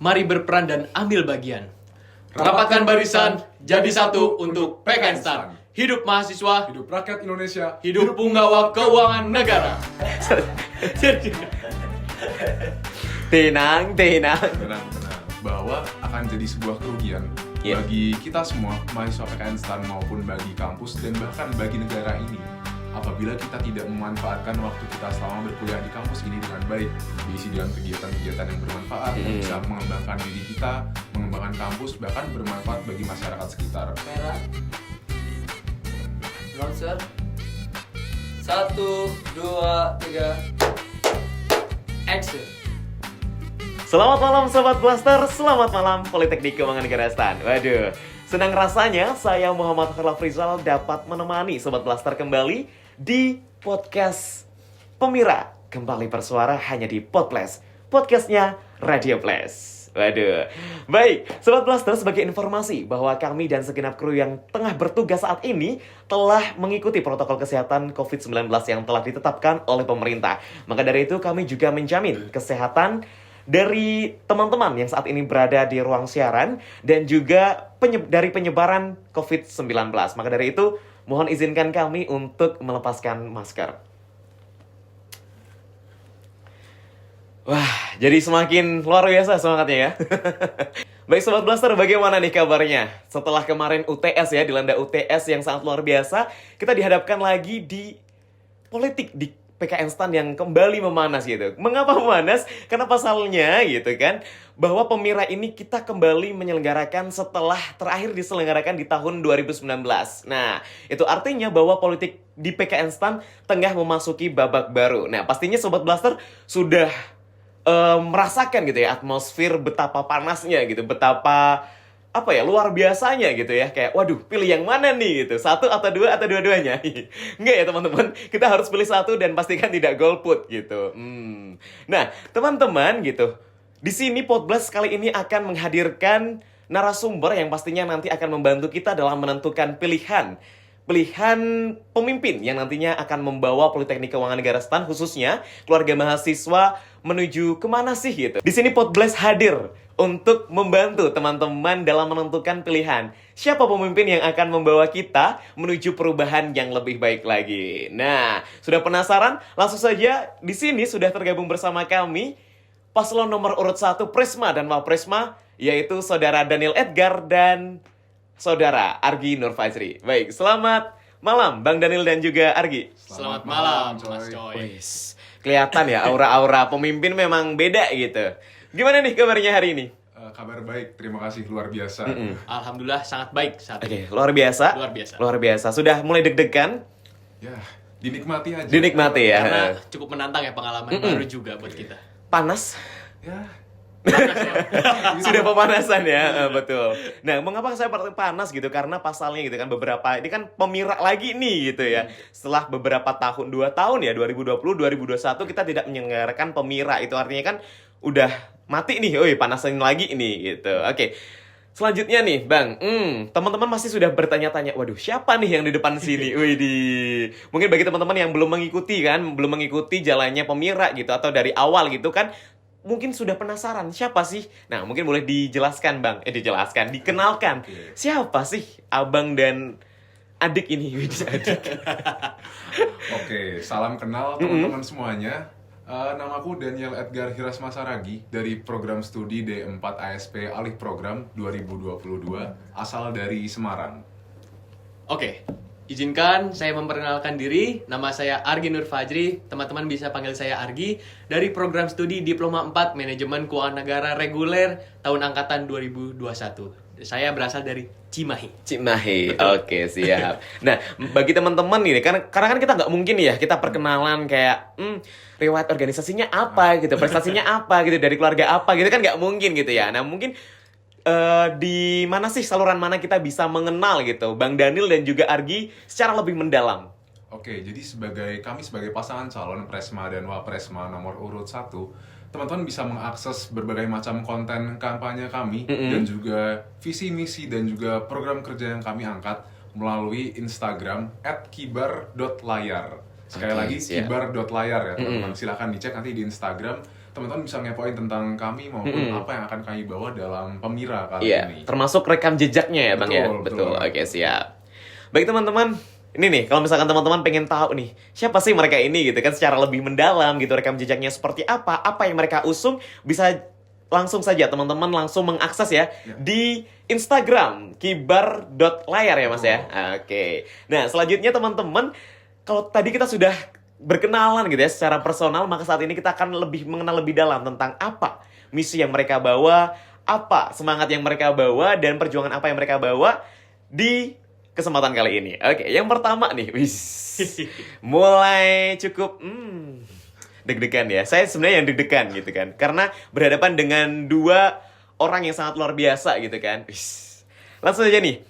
Mari berperan dan ambil bagian. Rapatkan barisan, jadi satu untuk PKN. Hidup mahasiswa, Hidup rakyat Indonesia, hidup penggawa keuangan negara. Tenang. benar bahwa akan jadi sebuah kerugian bagi kita semua mahasiswa PKN STAN maupun bagi kampus dan bahkan bagi negara ini apabila kita tidak memanfaatkan waktu kita selama berkuliah di kampus ini dengan baik, diisi dengan kegiatan-kegiatan yang bermanfaat, yang bisa mengembangkan diri kita, mengembangkan kampus, bahkan bermanfaat bagi masyarakat sekitar. Merah. Announcer. 1, 2, 3. Action. Selamat malam Sobat Blaster, selamat malam Politeknik Keuangan Negara STAN. Waduh, senang rasanya saya Muhammad Khalaf Rizal dapat menemani Sobat Blaster kembali di podcast Pemira. Kembali bersuara hanya di Podplas, podcastnya Radio Plus. Waduh, baik Sobat Blaster, sebagai informasi bahwa kami dan segenap kru yang tengah bertugas saat ini telah mengikuti protokol kesehatan COVID-19 yang telah ditetapkan oleh pemerintah. Maka dari itu kami juga menjamin kesehatan dari teman-teman yang saat ini berada di ruang siaran dan juga dari penyebaran COVID-19. Maka dari itu, mohon izinkan kami untuk melepaskan masker. Wah, jadi semakin luar biasa semangatnya ya. Baik Sobat Blaster, bagaimana nih kabarnya? Setelah kemarin UTS ya, dilanda UTS yang sangat luar biasa, kita dihadapkan lagi di politik di PKN STAN yang kembali memanas gitu. Mengapa memanas? Karena pasalnya gitu kan, bahwa Pemira ini kita kembali menyelenggarakan setelah terakhir diselenggarakan di tahun 2019. Nah, itu artinya bahwa politik di PKN STAN tengah memasuki babak baru. Nah, pastinya Sobat Blaster sudah merasakan gitu ya atmosfer betapa panasnya gitu, betapa luar biasanya gitu ya. Kayak waduh, pilih yang mana nih gitu, satu atau dua atau dua-duanya. Enggak ya teman-teman, kita harus pilih satu dan pastikan tidak golput gitu. Nah teman-teman gitu, di sini Podblast kali ini akan menghadirkan narasumber yang pastinya nanti akan membantu kita dalam menentukan pilihan pemimpin yang nantinya akan membawa Politeknik Keuangan Negara STAN, khususnya keluarga mahasiswa, menuju kemana sih gitu. Di sini Podblast hadir untuk membantu teman-teman dalam menentukan pilihan siapa pemimpin yang akan membawa kita menuju perubahan yang lebih baik lagi. Nah, sudah penasaran? Langsung saja di sini sudah tergabung bersama kami paslon nomor urut 1 Prisma dan Wapresma, yaitu Saudara Daniel Edgar dan Saudara Argi Nur Fajri. Baik, selamat malam Bang Daniel dan juga Argi. Selamat malam Mas Coy. Wis, kelihatan ya aura-aura pemimpin memang beda gitu. Gimana nih kabarnya hari ini? Kabar baik, terima kasih, luar biasa. Alhamdulillah sangat baik saat ini. Oke, luar biasa. Luar biasa. Sudah mulai deg-degan? Ya, dinikmati aja. Dinikmati ya. Karena cukup menantang ya, pengalaman baru juga buat kita. Panas? Ya, Sudah pemanasan ya, betul. Nah, mengapa saya panas gitu? Karena pasalnya gitu kan, beberapa ini kan Pemira lagi nih gitu ya. Setelah beberapa tahun, 2 tahun ya, 2020, 2021 kita tidak menyelenggarakan Pemira. Itu artinya kan udah mati nih, panasin lagi ini gitu. Oke. Selanjutnya nih, Bang. Teman-teman masih sudah bertanya-tanya, waduh, siapa nih yang di depan sini? Mungkin bagi teman-teman yang belum mengikuti jalannya Pemira gitu, atau dari awal gitu kan, mungkin sudah penasaran siapa sih? Nah, mungkin boleh dijelaskan, Bang. Dikenalkan. Siapa sih abang dan adik ini? Oke, salam kenal teman-teman semuanya. Namaku Daniel Edgar Hirasma Saragi dari program studi D4 ASP Alih Program 2022, asal dari Semarang. Oke, izinkan saya memperkenalkan diri. Nama saya Argi Nur Fajri. Teman-teman bisa panggil saya Argi, dari program studi Diploma 4 Manajemen Keuangan Negara Reguler tahun angkatan 2021. Saya berasal dari Cimahi. Oke, siap. Nah, bagi teman-teman nih, karena kan kita nggak mungkin ya kita perkenalan kayak riwayat organisasinya apa gitu, prestasinya apa gitu, dari keluarga apa gitu kan, nggak mungkin gitu ya. Nah, mungkin di mana sih, saluran mana kita bisa mengenal gitu Bang Daniel dan juga Argi secara lebih mendalam? Oke, jadi kami sebagai pasangan calon Presma dan Wapresma nomor urut 1, teman-teman bisa mengakses berbagai macam konten kampanye kami dan juga visi misi dan juga program kerja yang kami angkat melalui Instagram @kibar.layar. Sekali lagi, kibar.layar ya teman-teman. Silahkan dicek nanti di Instagram. teman-teman bisa ngepoin tentang kami maupun apa yang akan kami bawa dalam Pemira kali Iya, ini. termasuk rekam jejaknya ya Bang ya? Betul. Oke, siap. Baik teman-teman, ini nih kalau misalkan teman-teman pengen tahu nih, siapa sih mereka ini gitu kan secara lebih mendalam gitu, rekam jejaknya seperti apa yang mereka usung, bisa langsung saja teman-teman langsung mengakses ya di Instagram kibar.layar ya Mas ya. Oke. Nah, selanjutnya teman-teman, kalau tadi kita sudah berkenalan gitu ya secara personal, maka saat ini kita akan lebih mengenal lebih dalam tentang apa misi yang mereka bawa, apa semangat yang mereka bawa, dan perjuangan apa yang mereka bawa di kesempatan kali ini. Oke, yang pertama nih, mulai cukup deg-degan ya. Saya sebenarnya yang deg-degan gitu kan, karena berhadapan dengan dua orang yang sangat luar biasa gitu kan. Langsung aja nih.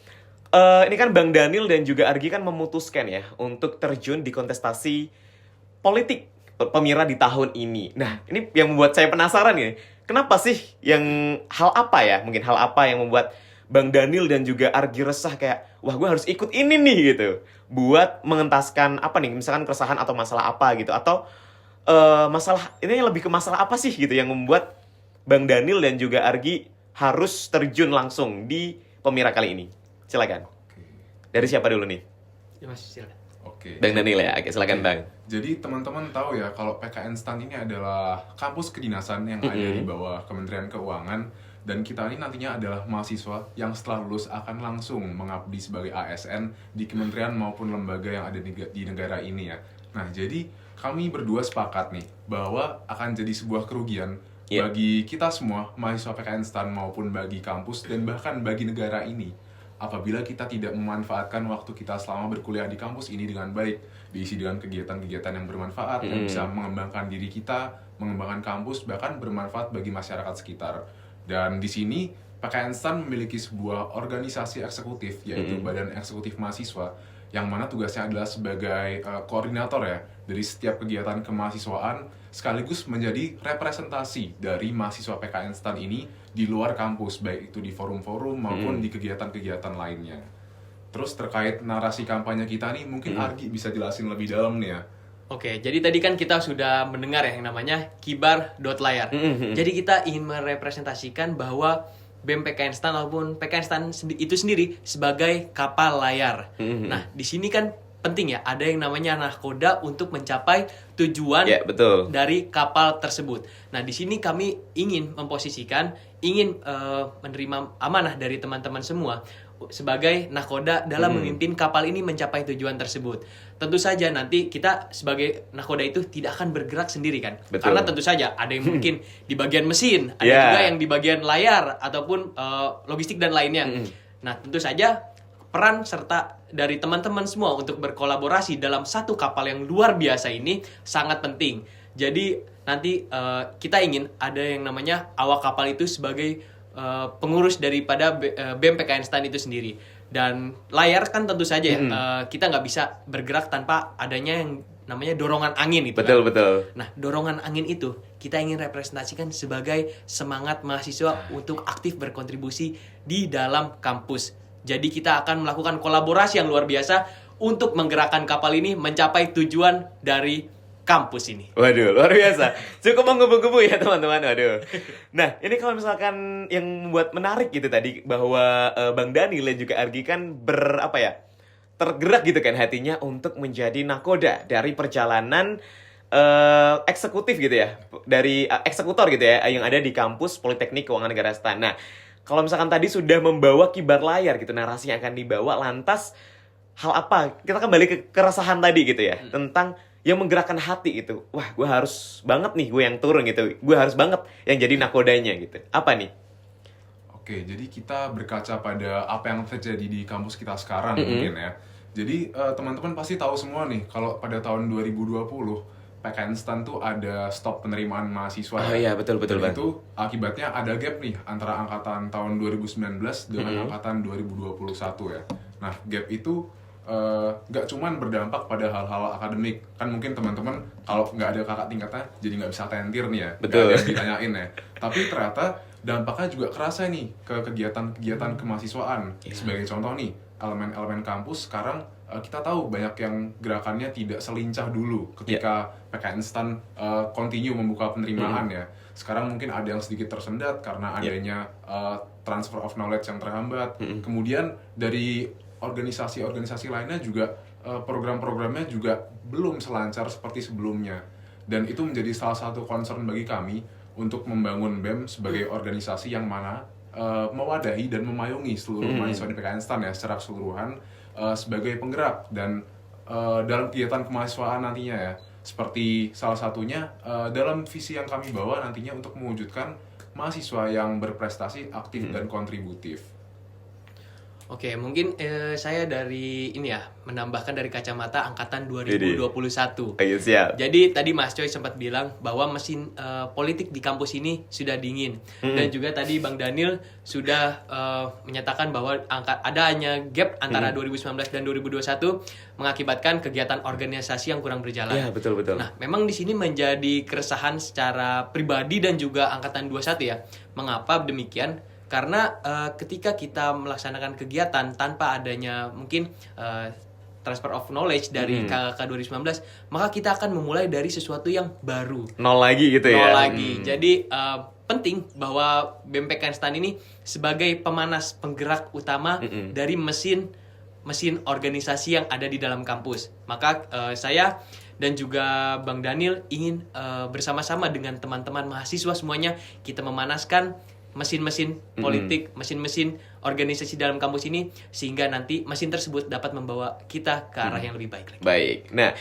Ini kan Bang Daniel dan juga Argi kan memutuskan ya untuk terjun di kontestasi politik Pemira di tahun ini. Nah, ini yang membuat saya penasaran nih. Kenapa sih hal apa ya? Mungkin hal apa yang membuat Bang Daniel dan juga Argi resah kayak, wah gue harus ikut ini nih gitu. Buat mengentaskan apa nih, misalkan keresahan atau masalah apa gitu. Atau masalah, ini lebih ke masalah apa sih gitu yang membuat Bang Daniel dan juga Argi harus terjun langsung di Pemira kali ini. Silakan. Dari siapa dulu nih? Ya Mas, silakan. Oke. Bang Daniel ya, oke silakan Bang. Jadi teman-teman tahu ya kalau PKN STAN ini adalah kampus kedinasan yang ada di bawah Kementerian Keuangan, dan kita ini nantinya adalah mahasiswa yang setelah lulus akan langsung mengabdi sebagai ASN di kementerian maupun lembaga yang ada di negara ini ya. Nah, jadi kami berdua sepakat nih bahwa akan jadi sebuah kerugian bagi kita semua mahasiswa PKN STAN maupun bagi kampus dan bahkan bagi negara ini apabila kita tidak memanfaatkan waktu kita selama berkuliah di kampus ini dengan baik, diisi dengan kegiatan-kegiatan yang bermanfaat, yang bisa mengembangkan diri kita, mengembangkan kampus, bahkan bermanfaat bagi masyarakat sekitar. Dan di sini PKN STAN memiliki sebuah organisasi eksekutif, yaitu Badan Eksekutif Mahasiswa, yang mana tugasnya adalah sebagai koordinator ya dari setiap kegiatan kemahasiswaan, sekaligus menjadi representasi dari mahasiswa PKN STAN ini di luar kampus, baik itu di forum-forum maupun di kegiatan-kegiatan lainnya. Terus terkait narasi kampanye kita nih, mungkin Argi bisa jelasin lebih dalam nih ya. Oke, jadi tadi kan kita sudah mendengar ya yang namanya kibar.layar. Jadi kita ingin merepresentasikan bahwa BEM PKN STAN maupun PKN STAN itu sendiri sebagai kapal layar. Nah, di sini kan penting ya, ada yang namanya nahkoda untuk mencapai tujuan dari kapal tersebut. Nah, di sini kami ingin memposisikan, ingin menerima amanah dari teman-teman semua sebagai nahkoda dalam memimpin kapal ini mencapai tujuan tersebut. Tentu saja nanti kita sebagai nahkoda itu tidak akan bergerak sendiri kan. Karena tentu saja ada yang mungkin di bagian mesin, ada juga yang di bagian layar ataupun logistik dan lainnya. Nah, tentu saja peran serta dari teman-teman semua untuk berkolaborasi dalam satu kapal yang luar biasa ini sangat penting. Jadi nanti kita ingin ada yang namanya awak kapal itu sebagai pengurus daripada BEM PKN STAN itu sendiri. Dan layar kan tentu saja ya, kita nggak bisa bergerak tanpa adanya yang namanya dorongan angin itu. Betul. Nah, dorongan angin itu kita ingin representasikan sebagai semangat mahasiswa untuk aktif berkontribusi di dalam kampus. Jadi kita akan melakukan kolaborasi yang luar biasa untuk menggerakkan kapal ini mencapai tujuan dari kampus ini. Waduh, luar biasa. Cukup menggebu-gebu ya teman-teman. Waduh. Nah, ini kalau misalkan yang membuat menarik gitu tadi bahwa Bang Daniel dan juga Argi kan tergerak gitu kan hatinya untuk menjadi nakoda dari perjalanan eksekutif gitu ya, dari eksekutor gitu ya yang ada di kampus Politeknik Keuangan Negara STAN. Nah, kalau misalkan tadi sudah membawa kibar layar gitu, narasi yang akan dibawa, lantas hal apa? Kita kembali ke keresahan tadi gitu ya, tentang yang menggerakkan hati gitu. Wah, gue harus banget nih gue yang turun gitu. Gue harus banget yang jadi nakodanya gitu. Apa nih? Oke, jadi kita berkaca pada apa yang terjadi di kampus kita sekarang mungkin ya. Jadi teman-teman pasti tahu semua nih, kalau pada tahun 2020 PKN STAN tuh ada stop penerimaan mahasiswa. Oh iya, betul Bang. Itu akibatnya ada gap nih antara angkatan tahun 2019 dengan angkatan 2021 ya. Nah, gap itu nggak cuman berdampak pada hal-hal akademik. Kan mungkin teman-teman kalau nggak ada kakak tingkatnya jadi nggak bisa tentir nih ya. Betul. Nggak ada yang ditanyain ya. Tapi ternyata dampaknya juga kerasa nih ke kegiatan-kegiatan kemahasiswaan. Sebagai contoh nih, elemen-elemen kampus sekarang kita tahu banyak yang gerakannya tidak selincah dulu ketika PKN STAN continue membuka penerimaan ya. Sekarang mungkin ada yang sedikit tersendat karena adanya transfer of knowledge yang terhambat. Kemudian dari organisasi-organisasi lainnya juga program-programnya juga belum selancar seperti sebelumnya. Dan itu menjadi salah satu concern bagi kami untuk membangun BEM sebagai organisasi yang mana mewadahi dan memayungi seluruh mahasiswa di PKN STAN ya secara keseluruhan sebagai penggerak dan dalam kegiatan kemahasiswaan nantinya ya. Seperti salah satunya dalam visi yang kami bawa nantinya untuk mewujudkan mahasiswa yang berprestasi, aktif dan kontributif. Oke, mungkin saya dari ini ya, menambahkan dari kacamata angkatan 2021. Ayo siap. Jadi tadi Mas Coy sempat bilang bahwa mesin politik di kampus ini sudah dingin. Dan juga tadi Bang Daniel sudah menyatakan bahwa adanya gap antara 2019 dan 2021 mengakibatkan kegiatan organisasi yang kurang berjalan. Ya, betul. Nah, memang di sini menjadi keresahan secara pribadi dan juga angkatan 21 ya. Mengapa demikian? Karena ketika kita melaksanakan kegiatan tanpa adanya mungkin transfer of knowledge dari KKK 2019, maka kita akan memulai dari sesuatu yang baru. Nol lagi gitu ya. Nol lagi. Jadi penting bahwa BEM PKN STAN ini sebagai pemanas penggerak utama dari mesin organisasi yang ada di dalam kampus. Maka saya dan juga Bang Daniel ingin bersama-sama dengan teman-teman mahasiswa semuanya kita memanaskan mesin-mesin politik, mesin-mesin organisasi dalam kampus ini sehingga nanti mesin tersebut dapat membawa kita ke arah yang lebih baik lagi. Baik. Nah,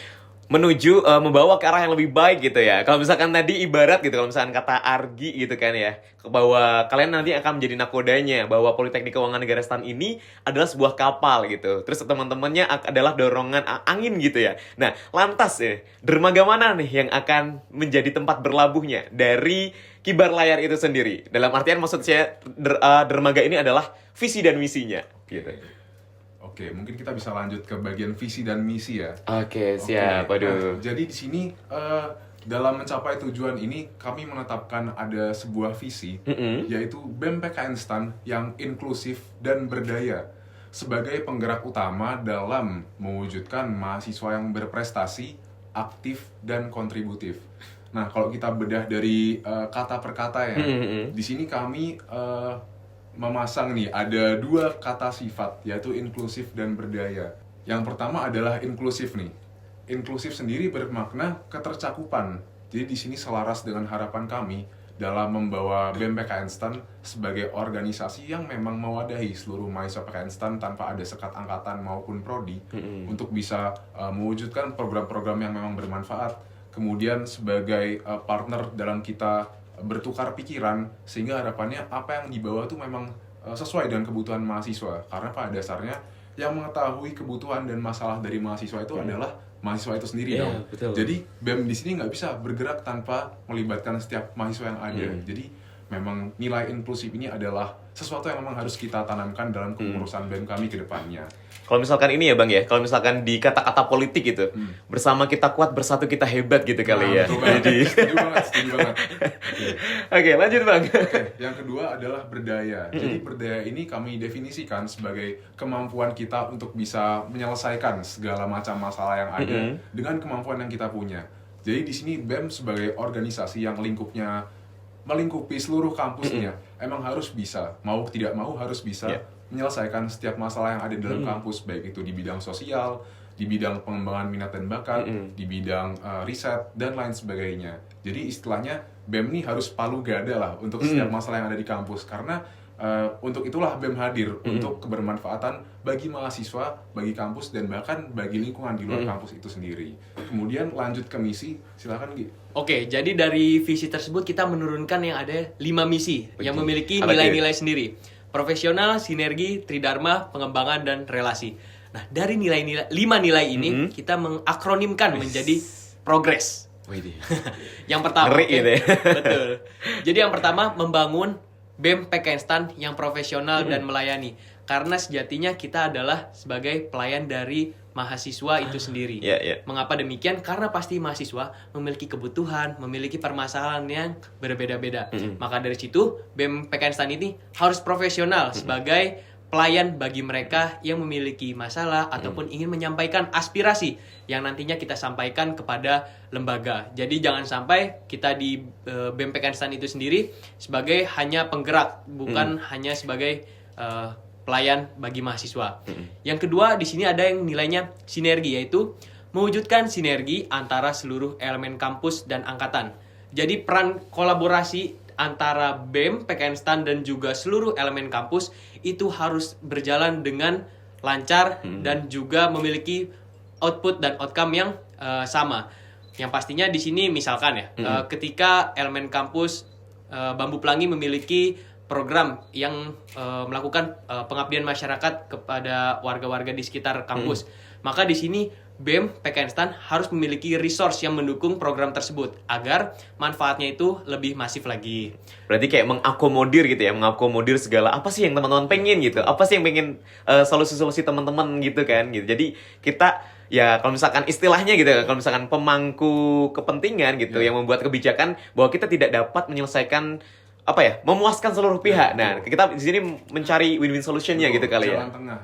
menuju membawa ke arah yang lebih baik gitu ya. Kalau misalkan tadi ibarat gitu, kalau misalkan kata Argi gitu kan ya, bahwa kalian nanti akan menjadi nakodanya, bahwa Politeknik Keuangan Negara STAN ini adalah sebuah kapal gitu. Terus teman-temannya adalah dorongan angin gitu ya. Nah, lantas ya, dermaga mana nih yang akan menjadi tempat berlabuhnya dari kibar layar itu sendiri? Dalam artian maksud saya dermaga ini adalah visi dan misinya gitu. Oke, mungkin kita bisa lanjut ke bagian visi dan misi ya. Oke, siap. Oke. Aduh. Nah, jadi di sini dalam mencapai tujuan ini kami menetapkan ada sebuah visi yaitu BEM PKN STAN yang inklusif dan berdaya sebagai penggerak utama dalam mewujudkan mahasiswa yang berprestasi, aktif dan kontributif. Nah, kalau kita bedah dari kata per kata ya, di sini kami memasang nih ada dua kata sifat yaitu inklusif dan berdaya. Yang pertama adalah inklusif nih. Inklusif sendiri bermakna ketercakupan. Jadi di sini selaras dengan harapan kami dalam membawa BEM PKN STAN sebagai organisasi yang memang mewadahi seluruh mahasiswa PKN STAN tanpa ada sekat angkatan maupun prodi untuk bisa mewujudkan program-program yang memang bermanfaat. Kemudian sebagai partner dalam kita bertukar pikiran sehingga harapannya apa yang dibawa itu memang sesuai dengan kebutuhan mahasiswa, karena pada dasarnya yang mengetahui kebutuhan dan masalah dari mahasiswa itu adalah mahasiswa itu sendiri dong. Betul. Jadi BEM di sini nggak bisa bergerak tanpa melibatkan setiap mahasiswa yang ada. Jadi memang nilai inklusif ini adalah sesuatu yang memang harus kita tanamkan dalam kepengurusan BEM kami ke depannya. Kalau misalkan ini ya Bang ya, kalau misalkan di kata-kata politik gitu, bersama kita kuat, bersatu kita hebat gitu kali ya. Betul banget. Jadi, Setuju banget. Oke, lanjut Bang. Yang kedua adalah berdaya. Jadi berdaya ini kami definisikan sebagai kemampuan kita untuk bisa menyelesaikan segala macam masalah yang ada dengan kemampuan yang kita punya. Jadi di sini BEM sebagai organisasi yang lingkupnya melingkupi seluruh kampusnya, emang harus bisa, mau tidak mau harus bisa menyelesaikan setiap masalah yang ada dalam kampus, baik itu di bidang sosial, di bidang pengembangan minat dan bakat, di bidang riset, dan lain sebagainya. Jadi istilahnya BEM ini harus palu gada lah untuk setiap masalah yang ada di kampus, karena untuk itulah BEM hadir, untuk kebermanfaatan bagi mahasiswa, bagi kampus, dan bahkan bagi lingkungan di luar kampus itu sendiri. Kemudian lanjut ke misi, silakan Gi. Oke, jadi dari visi tersebut kita menurunkan yang ada 5 misi yang memiliki Apa nilai-nilai sendiri. Profesional, sinergi, tridharma, pengembangan, dan relasi. Nah, dari nilai-nilai 5 nilai ini kita mengakronimkan menjadi progres. Yang pertama, Ngeri gitu ya. betul. Jadi yang pertama membangun BEM PKN STAN yang profesional dan melayani. Karena sejatinya kita adalah sebagai pelayan dari mahasiswa itu sendiri. Mengapa demikian? Karena pasti mahasiswa memiliki kebutuhan, memiliki permasalahan yang berbeda-beda. Maka dari situ BEM PKN STAN ini harus profesional sebagai pelayan bagi mereka yang memiliki masalah ataupun ingin menyampaikan aspirasi yang nantinya kita sampaikan kepada lembaga. Jadi jangan sampai kita di BEM PKN STAN itu sendiri sebagai hanya penggerak, bukan hanya sebagai pelayan bagi mahasiswa. Yang kedua, di sini ada yang nilainya sinergi, yaitu mewujudkan sinergi antara seluruh elemen kampus dan angkatan. Jadi peran kolaborasi antara BEM, PKN STAN, dan juga seluruh elemen kampus itu harus berjalan dengan lancar dan juga memiliki output dan outcome yang sama. Yang pastinya di sini misalkan ya, ketika elemen kampus Bambu Pelangi memiliki program yang melakukan pengabdian masyarakat kepada warga-warga di sekitar kampus, maka di sini BEM PKN STAN harus memiliki resource yang mendukung program tersebut agar manfaatnya itu lebih masif lagi. Berarti kayak mengakomodir gitu ya, mengakomodir segala apa sih yang teman-teman pengen gitu, apa sih yang pengen solusi-solusi teman-teman gitu kan gitu. Jadi kita ya kalau misalkan istilahnya gitu, kalau misalkan pemangku kepentingan gitu yang membuat kebijakan bahwa kita tidak dapat menyelesaikan apa ya, memuaskan seluruh pihak. Nah, kita di sini mencari win-win solution-nya gitu kali ya. Jalan tengah.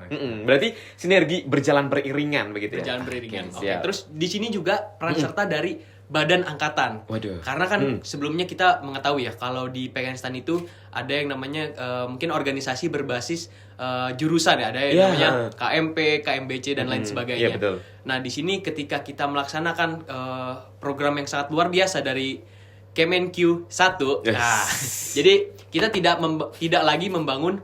Berarti sinergi berjalan beriringan begitu ya. Berjalan beriringan. Oke, Oke, siap. terus di sini juga peran serta dari badan angkatan. Waduh. Karena kan sebelumnya kita mengetahui ya kalau di PKN STAN itu ada yang namanya mungkin organisasi berbasis jurusan ya, ada yang namanya KMP, KMBC dan lain sebagainya. Iya, betul. Nah, di sini ketika kita melaksanakan program yang sangat luar biasa dari Kemenq 1. Nah, jadi kita tidak lagi membangun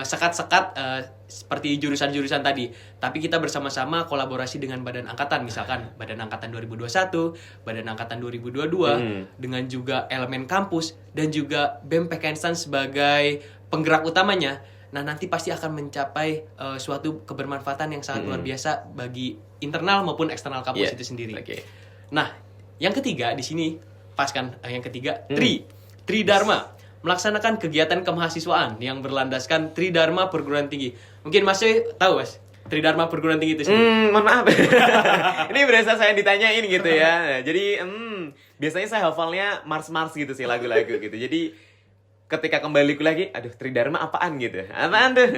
sekat-sekat seperti jurusan-jurusan tadi, tapi kita bersama-sama kolaborasi dengan Badan Angkatan, misalkan Badan Angkatan 2021, Badan Angkatan 2022, dengan juga elemen kampus dan juga BEM PKN STAN sebagai penggerak utamanya. Nah, nanti pasti akan mencapai suatu kebermanfaatan yang sangat luar biasa bagi internal maupun eksternal kampus itu sendiri. Nah, yang ketiga di sini pas kan, yang ketiga Tridharma, melaksanakan kegiatan kemahasiswaan yang berlandaskan Tridharma perguruan tinggi. Mungkin Mas Yoy tahu Mas Tridharma perguruan tinggi itu sendiri? Mohon maaf. Ini berasa saya ditanyain gitu ya. Jadi biasanya saya hafalnya mars-mars gitu sih, lagu-lagu gitu. Jadi ketika kembali lagi, aduh Tridharma apaan gitu. Apaan tuh?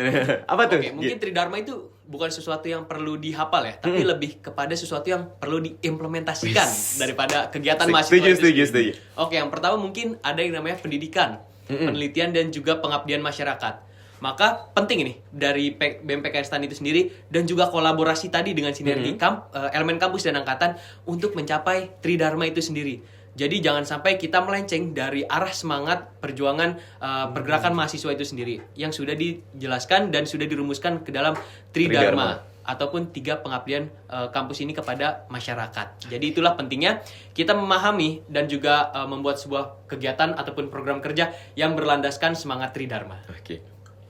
Apa tuh? Oke, mungkin Tridharma itu bukan sesuatu yang perlu dihafal ya, tapi lebih kepada sesuatu yang perlu diimplementasikan daripada kegiatan mahasiswa itu sendiri. Setuju. Oke, yang pertama mungkin ada yang namanya pendidikan, penelitian dan juga pengabdian masyarakat. Maka penting ini dari BEM PKN STAN itu sendiri dan juga kolaborasi tadi dengan sinergi elemen kampus dan angkatan untuk mencapai Tridharma itu sendiri. Jadi jangan sampai kita melenceng dari arah semangat perjuangan pergerakan mahasiswa itu sendiri yang sudah dijelaskan dan sudah dirumuskan ke dalam Tridharma ataupun 3 pengabdian kampus ini kepada masyarakat. Jadi itulah pentingnya kita memahami dan juga membuat sebuah kegiatan ataupun program kerja yang berlandaskan semangat Tridharma.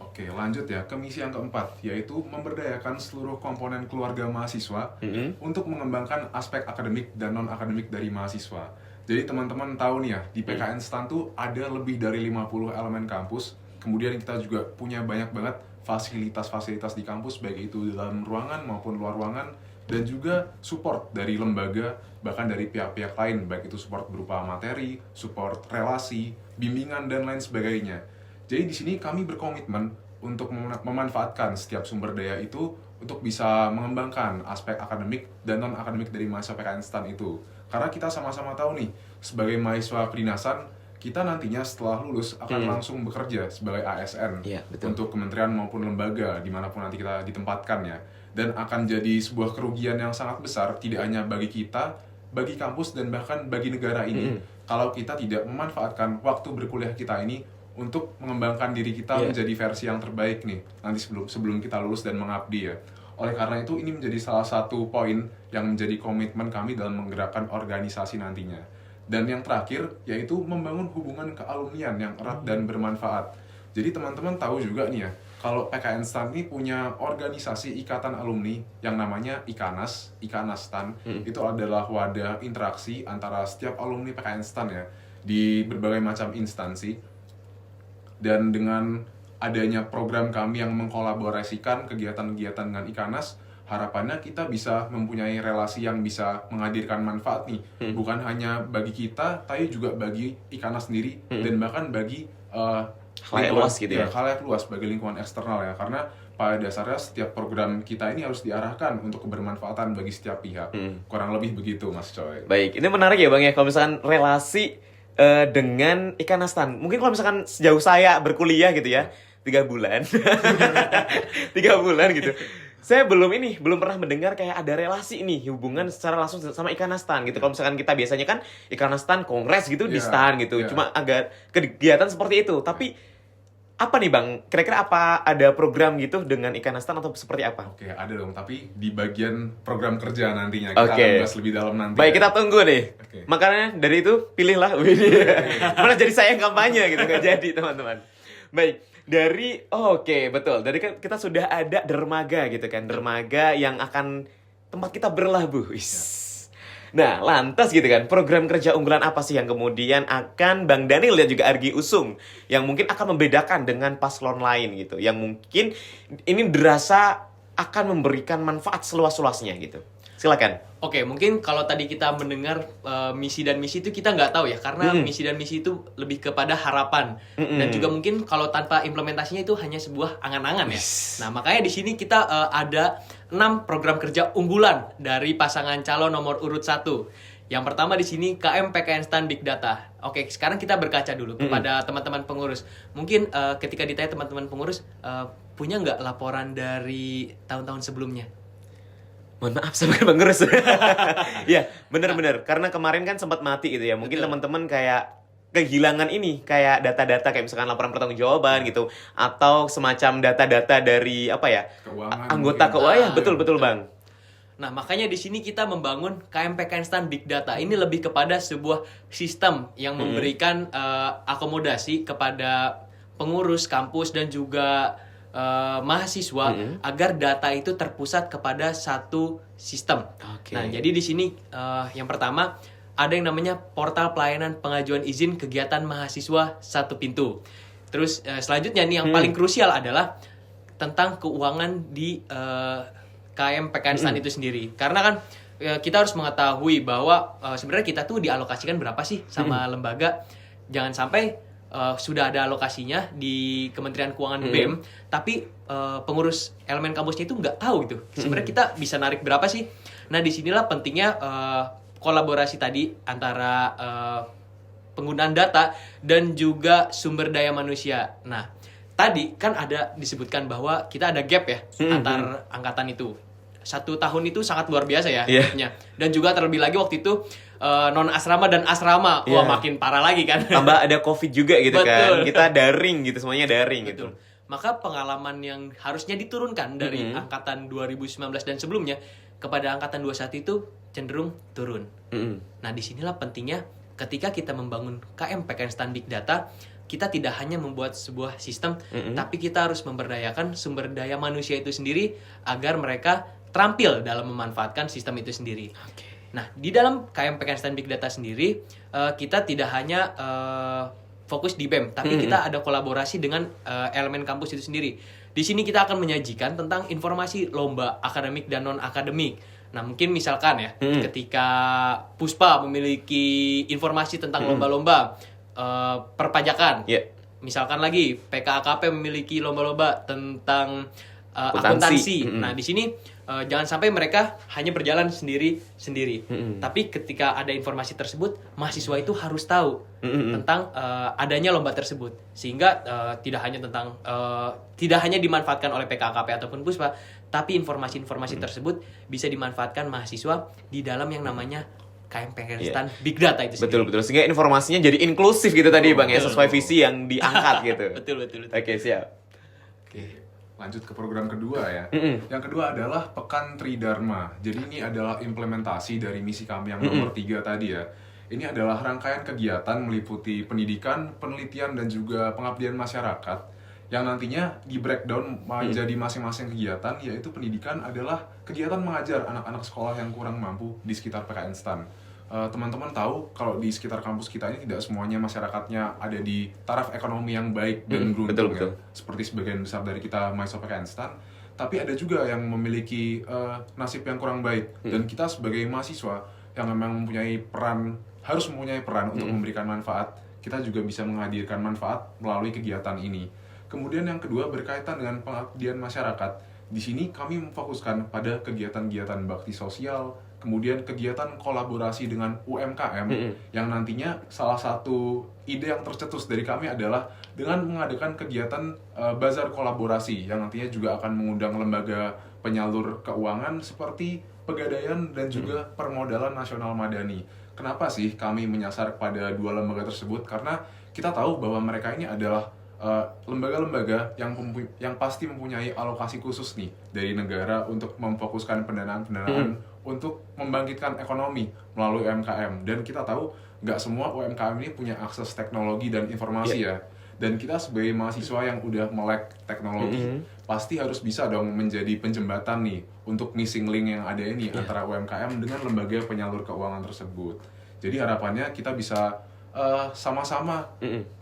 Oke, lanjut ya ke misi yang keempat, yaitu memberdayakan seluruh komponen keluarga mahasiswa untuk mengembangkan aspek akademik dan non-akademik dari mahasiswa. Jadi teman-teman tahu nih ya, di PKN STAN tuh ada lebih dari 50 elemen kampus. Kemudian kita juga punya banyak banget fasilitas-fasilitas di kampus, baik itu dalam ruangan maupun luar ruangan. Dan juga support dari lembaga, bahkan dari pihak-pihak lain, baik itu support berupa materi, support relasi, bimbingan, dan lain sebagainya. Jadi di sini kami berkomitmen untuk memanfaatkan setiap sumber daya itu untuk bisa mengembangkan aspek akademik dan non-akademik dari mahasiswa PKN STAN itu. Karena kita sama-sama tahu nih, sebagai mahasiswa kedinasan, kita nantinya setelah lulus akan langsung bekerja sebagai ASN untuk kementerian maupun lembaga dimanapun nanti kita ditempatkan ya. Dan akan jadi sebuah kerugian yang sangat besar, tidak hanya bagi kita, bagi kampus, dan bahkan bagi negara ini, kalau kita tidak memanfaatkan waktu berkuliah kita ini untuk mengembangkan diri kita menjadi versi yang terbaik nih, nanti sebelum kita lulus dan mengabdi ya. Oleh karena itu, ini menjadi salah satu poin yang menjadi komitmen kami dalam menggerakkan organisasi nantinya. Dan yang terakhir, yaitu membangun hubungan kealumnian yang erat dan bermanfaat. Jadi teman-teman tahu juga nih ya, kalau PKN STAN ini punya organisasi ikatan alumni yang namanya IKANAS STAN. Itu adalah wadah interaksi antara setiap alumni PKN STAN ya, di berbagai macam instansi. Dan dengan adanya program kami yang mengkolaborasikan kegiatan-kegiatan dengan IKANAS, harapannya kita bisa mempunyai relasi yang bisa menghadirkan manfaat nih, bukan hanya bagi kita, tapi juga bagi IKANAS sendiri, dan bahkan bagi Khalayak luas gitu ya? Khalayak luas bagi lingkungan eksternal ya, karena pada dasarnya setiap program kita ini harus diarahkan untuk kebermanfaatan bagi setiap pihak. Kurang lebih begitu, Mas Coy. Baik, ini menarik ya Bang ya, kalau misalkan relasi dengan ikan nastan. Mungkin kalau misalkan sejauh saya berkuliah gitu ya, 3 bulan. 3 bulan gitu. Saya belum pernah mendengar kayak ada relasi nih, hubungan secara langsung sama ikan nastan gitu. Kalau misalkan kita biasanya kan ikan nastan kongres gitu di stan gitu. Cuma agak kegiatan seperti itu. Tapi apa nih Bang? Kira-kira apa ada program gitu dengan ikan nastan atau seperti apa? Oke, ada dong, tapi di bagian program kerja nantinya kita akan bahas lebih dalam nanti. Baik, kita tunggu nih. Oke. Makanya dari itu pilihlah. Malah jadi saya yang kampanye gitu, nggak jadi teman-teman. Baik, oke, betul. Dari kita sudah ada dermaga gitu kan, dermaga yang akan tempat kita berlabuh. Nah, lantas gitu kan, program kerja unggulan apa sih yang kemudian akan Bang Daniel dan juga Argi usung, yang mungkin akan membedakan dengan paslon lain gitu, yang mungkin ini dirasa akan memberikan manfaat seluas-luasnya gitu. Silakan. Oke, mungkin kalau tadi kita mendengar misi dan misi itu kita nggak tahu ya, karena misi dan misi itu lebih kepada harapan dan juga mungkin kalau tanpa implementasinya itu hanya sebuah angan-angan ya. Nah, makanya di sini kita ada 6 program kerja unggulan dari pasangan calon nomor urut 1. Yang pertama di sini KM PKN Stan Big Data. Oke, sekarang kita berkaca dulu kepada teman-teman pengurus. Mungkin ketika ditanya teman-teman pengurus, punya nggak laporan dari tahun-tahun sebelumnya? Mohon maaf sama pengurus. Ya, benar-benar. Karena kemarin kan sempat mati gitu ya. Mungkin teman-teman kayak kehilangan ini, kayak data-data kayak misalkan laporan pertanggungjawaban gitu, atau semacam data-data dari apa ya? Keuangan. Anggota keuangan. Ya, betul Bang. Nah, makanya di sini kita membangun KMPKN Stan Big Data. Ini lebih kepada sebuah sistem yang memberikan akomodasi kepada pengurus kampus dan juga mahasiswa agar data itu terpusat kepada satu sistem. Oke. Nah, jadi di sini yang pertama ada yang namanya portal pelayanan pengajuan izin kegiatan mahasiswa satu pintu. Terus selanjutnya nih yang paling krusial adalah tentang keuangan di KM PKN Stan itu sendiri. Karena kan kita harus mengetahui bahwa sebenarnya kita tuh dialokasikan berapa sih sama lembaga. Jangan sampai sudah ada alokasinya di Kementerian Keuangan BEM, tapi pengurus elemen kampusnya itu nggak tahu gitu. Sebenarnya kita bisa narik berapa sih? Nah, disinilah pentingnya kolaborasi tadi antara penggunaan data dan juga sumber daya manusia. Nah, tadi kan ada disebutkan bahwa kita ada gap ya antar angkatan itu. 1 tahun itu sangat luar biasa ya. Dan juga terlebih lagi waktu itu non asrama dan asrama. Wah, makin parah lagi kan. Tambah ada COVID juga gitu. Betul. Kan. Kita daring gitu, semuanya daring gitu. Maka pengalaman yang harusnya diturunkan dari angkatan 2019 dan sebelumnya kepada angkatan 21 itu cenderung turun. Nah, disinilah pentingnya ketika kita membangun KM PKN Stan Big Data, kita tidak hanya membuat sebuah sistem, tapi kita harus memberdayakan sumber daya manusia itu sendiri agar mereka terampil dalam memanfaatkan sistem itu sendiri. Nah, di dalam KM PKN Stan Big Data sendiri, kita tidak hanya fokus di BEM, tapi kita ada kolaborasi dengan elemen kampus itu sendiri. Di sini kita akan menyajikan tentang informasi lomba akademik dan non-akademik. Nah, mungkin misalkan ya, ketika Puspa memiliki informasi tentang lomba-lomba perpajakan. Misalkan lagi PKAKP memiliki lomba-lomba tentang akuntansi. Nah, di sini jangan sampai mereka hanya berjalan sendiri. Tapi ketika ada informasi tersebut, mahasiswa itu harus tahu tentang adanya lomba tersebut, sehingga tidak hanya dimanfaatkan oleh PKKP ataupun Puspa, tapi informasi-informasi tersebut bisa dimanfaatkan mahasiswa di dalam yang namanya KM PKN Stan Big Data itu sendiri. Betul. Sehingga informasinya jadi inklusif gitu tadi Bang ya, sesuai visi yang diangkat gitu. Betul. Oke, siap. Oke, lanjut ke program kedua ya. Yang kedua adalah Pekan Tridharma. Jadi ini adalah implementasi dari misi kami yang nomor 3 tadi ya. Ini adalah rangkaian kegiatan meliputi pendidikan, penelitian, dan juga pengabdian masyarakat yang nantinya di breakdown menjadi masing-masing kegiatan, yaitu pendidikan adalah kegiatan mengajar anak-anak sekolah yang kurang mampu di sekitar PKN Stan. Teman-teman tahu kalau di sekitar kampus kita ini tidak semuanya masyarakatnya ada di taraf ekonomi yang baik dan beruntung betul. ya, seperti sebagian besar dari kita mahasiswa PKN Stan, tapi ada juga yang memiliki nasib yang kurang baik, dan kita sebagai mahasiswa yang memang harus mempunyai peran untuk memberikan manfaat, kita juga bisa menghadirkan manfaat melalui kegiatan ini. Kemudian yang kedua berkaitan dengan pengabdian masyarakat. Di sini kami memfokuskan pada kegiatan-kegiatan bakti sosial, kemudian kegiatan kolaborasi dengan UMKM, yang nantinya salah satu ide yang tercetus dari kami adalah dengan mengadakan kegiatan bazar kolaborasi, yang nantinya juga akan mengundang lembaga penyalur keuangan seperti Pegadaian dan juga Permodalan Nasional Madani. Kenapa sih kami menyasar pada dua lembaga tersebut? Karena kita tahu bahwa mereka ini adalah lembaga-lembaga yang pasti mempunyai alokasi khusus nih dari negara untuk memfokuskan pendanaan untuk membangkitkan ekonomi melalui UMKM. Dan kita tahu nggak semua UMKM ini punya akses teknologi dan informasi ya. Dan kita sebagai mahasiswa yang udah melek teknologi pasti harus bisa dong menjadi penjembatan nih untuk missing link yang ada ini antara UMKM dengan lembaga penyalur keuangan tersebut. Jadi harapannya kita bisa sama-sama